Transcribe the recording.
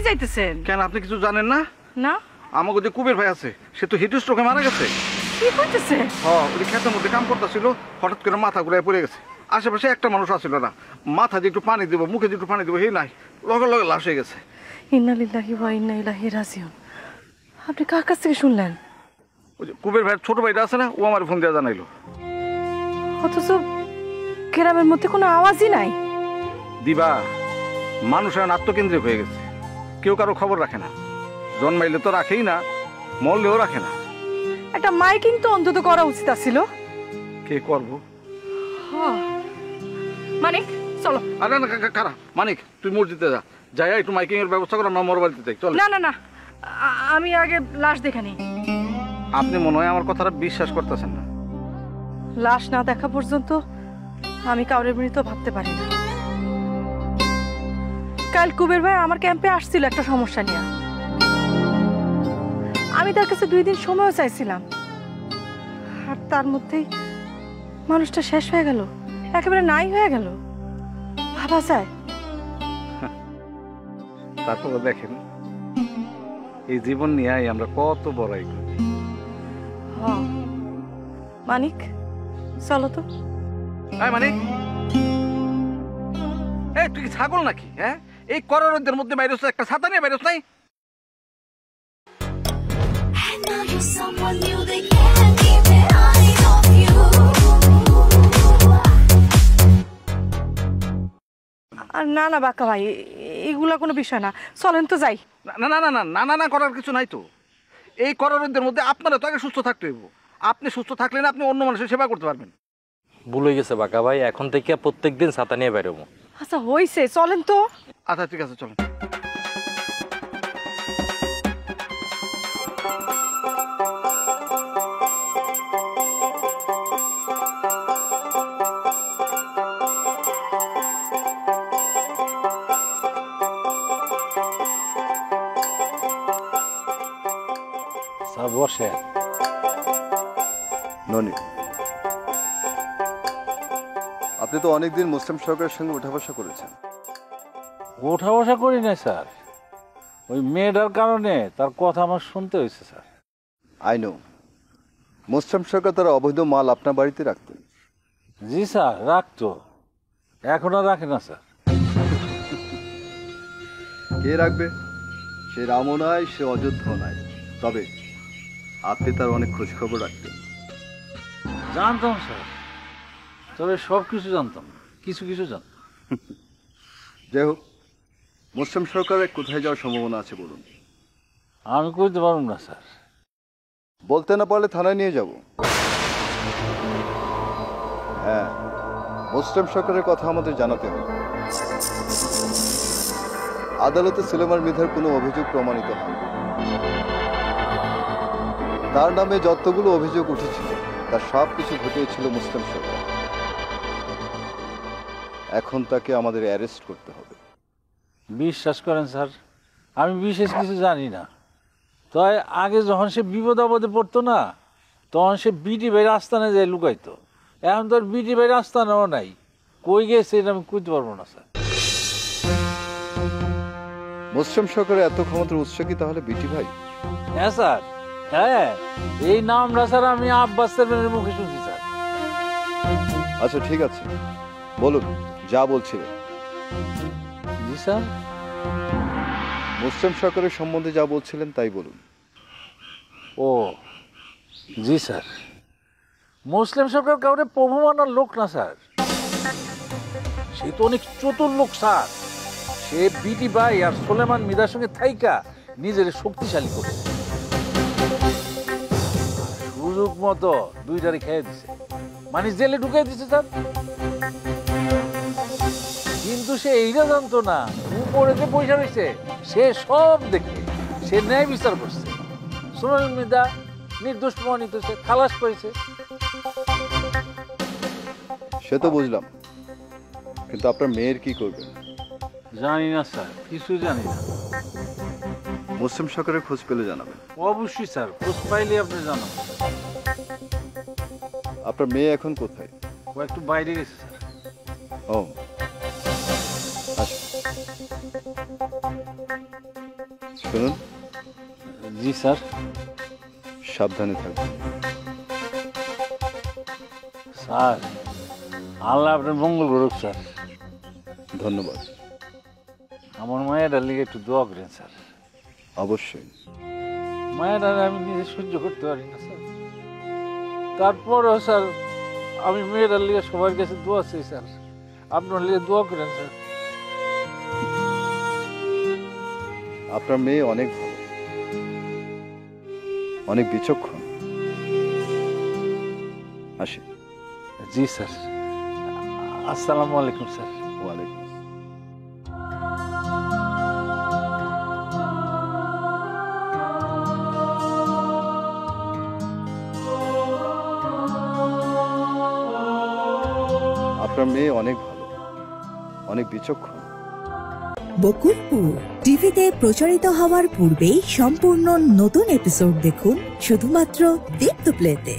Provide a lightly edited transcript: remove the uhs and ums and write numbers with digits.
যাইতেছেন কেন, আপনি কিছু জানেন না? না। আমাকে যে কুবের ভাই আছে, সে তো হিট স্ট্রোকে মারা গেছে। কি করতেছে? ওই ক্ষেতের মধ্যে কাম করতেছিল, হঠাৎ করে মাথা ঘুরে পড়ে গেছে। আশেপাশে একটা মানুষ আসছিল না, মাথা দিয়ে একটু পানি দিব, মুখে দিয়ে একটু পানি দিব, এই নাই, লগে লগে লাশ হয়ে গেছে। ইন্না লিল্লাহি ওয়া ইন্না ইলাইহি রাজিউন। আপনি কার কাছ থেকে শুনলেন? ওই যে কুবের ভাইয়ের ছোট ভাইটা আছে না, ও আমার ফোন দিয়ে জানাইলো। অথচ গ্রামের মধ্যে কোনো আওয়াজই নাই। দিবা, মানুষের আত্মকেন্দ্রিক হয়ে গেছে, কেউ কারো খবর রাখে না। জন্মাইলে তো রাখেই না, মরলেও রাখে না। একটা মাইকিং তো অন্তত করা উচিত ছিল। কে করবো? মানিক চলো। আরে না কারা, মানিক তুই মসজিদে যা, যাই একটু মাইকিং এর ব্যবস্থা করো, আমরা মোর বাড়িতে যাই। চল। না না না, আমি আগে লাশ দেখে নিই। আপনি মনে হয় আমার কথাটা বিশ্বাস করতেছেন না। লাশ না দেখা পর্যন্ত আমি কাউরের মৃত ভাবতে পারি না। কাল কুবের ভাই আমার ক্যাম্পে আসছিল একটা সমস্যা নিয়ে। আমি তার কাছে 2 দিন সময়ও চাইছিলাম, আর তার মধ্যেই মানুষটা শেষ হয়ে গেল, একেবারে নাই হয়ে গেল। ভাবা যায়? তারপরে দেখেন, এই জীবন নিয়ে আমরা কত বড়াই করি। মানিক চলো তো। মানিক, তুই কি ছাগল নাকি? হ্যাঁ, এই করোনাদের মধ্যে বাইরে একটা ছাতা নিয়ে বাইরে নাই? আর না না বাঁকা ভাই, এগুলা কোনো বিষয় না, চলেন তো যাই। না না না না না না না করার কিছু নাই তো। এই করোনাদের মধ্যে আপনারা তো আগে সুস্থ থাকতে হইব। আপনি সুস্থ থাকলে না আপনি অন্য মানুষের সেবা করতে পারবেন। ভুল হয়ে গেছে বাঁকা ভাই, এখন থেকে প্রত্যেকদিন ছাতা নিয়ে বেরোবো। আচ্ছা হইছে, চলেন তো। আচ্ছা ঠিক আছে, চলেন। বসে ননি, আপনি তো অনেকদিন মুসলিম সরকারের সঙ্গে উঠা বসা করেছেন। ওঠা বসা করি না স্যার, ওই মেয়েটার কারণে তার কথা আমার শুনতে হয়েছে স্যার। আই নো, মুসলিম সরকার তার অবৈধ মাল আপনার বাড়িতে রাখতেন। জি স্যার, রাখতো, এখন আর রাখে না স্যার। কে রাখবে? সে রামও নাই, সে অযোধ্যাও নাই, তবে আপনি তার অনেক খোঁজ খবর রাখতেন। জানতাম স্যার, তবে সব কিছু জানতাম, কিছু কিছু জানতাম। যাই হোক, মুসলিম সরকারের কোথায় যাওয়ার সম্ভাবনা আছে বলুন। আমি কইতে পারব না স্যার। বলতে না পারলে থানায় নিয়ে যাব। হ্যাঁ, মুসলিম সরকারের কথা আমাদের জানাতে হবে। আদালতে সুলেমান মৃধার কোনো অভিযোগ প্রমাণিত হয়। তার নামে যতগুলো অভিযোগ উঠেছিল তার সব কিছু ঘটিয়েছিল মুসলিম সরকার। এখন তাকে আমাদের অ্যারেস্ট করতে হবে। বিশ্বাস করেন স্যার, আমি বিশেষ কিছু জানি না। তাই আগে যখন সে বিপদ আপদে পড়তো না, তখন সে বিটি ভাইয়ের আস্তানে যায় লুকাইতো। এখন তো আর বিটি ভাইয়ের আস্তানাও নাই, কই গেছে এটা আমি কইতে পারবো না স্যার। মুসলিম সরকারের এত ক্ষমতার উৎস কি তাহলে বিটি ভাই? হ্যাঁ স্যার, হ্যাঁ, এই নামটা স্যার আমি আব্বাস স্যারের মুখে শুনছি স্যার। আচ্ছা ঠিক আছে, বলুন যা বলছিলেন। জি স্যার, মুসলিম সরকারের সম্বন্ধে যা বলছিলেন তাই বলুন। ও জি স্যার, মুসলিম সরকার কাউরে প্রভু মানার লোক না স্যার, সে তো অনেক চতুর লোক স্যার। সে বিটি ভাই আর সুলেমান মৃধার সঙ্গে থাইকা নিজের শক্তিশালী করে সুযোগ মতো দুইটারে খেয়ে দিছে, মানে জেলে ঢুকাই দিছে স্যার। কিন্তু সে এইটা জানতো না উপরে যে পয়সা রয়েছে সে সব দেখে সে ন্যায় বিচার করছে। সুলেমান মৃধা নির্দোষ প্রমাণিত হয়েছে, খালাস পেয়েছে। সে তো বুঝলাম, কিন্তু আপনার মেয়ের কি করবেন? জানি না স্যার, কিছু জানি না। মুসলিম সরকারের খোঁজ পেলে জানাবেন। অবশ্যই স্যার, খোঁজ পাইলে আপনি জানাবেন। আপনার মেয়ে এখন কোথায়? ও একটু বাইরে গেছে স্যার। ও আচ্ছা। শুনুন, জি স্যার। সাবধানে থাকবেন। স্যার, আল্লাহ আপনার মঙ্গল করুক স্যার। ধন্যবাদ। আমার মায়েরার লিগে একটু দোয়া করেন স্যার। অবশ্যই। মায়েরা আমি নিজে সহ্য করতে পারি না স্যার, তারপরেও স্যার আমি মেয়েরার লিগে সবার কাছে দোয়া চাই স্যার। আপনার লিগে দোয়া করেন স্যার। আপনার মেয়ে অনেক ভালো, অনেক বিচক্ষণ। আসি। জি স্যার। আসসালামু আলাইকুম স্যার। ওয়ালাইকুম। আপনার মেয়ে অনেক ভালো, অনেক বিচক্ষণ। বকুলপুর টিভিতে প্রচারিত হওয়ার পূর্বেই সম্পূর্ণ নতুন এপিসোড দেখুন শুধুমাত্র দীপ্ত প্লেতে।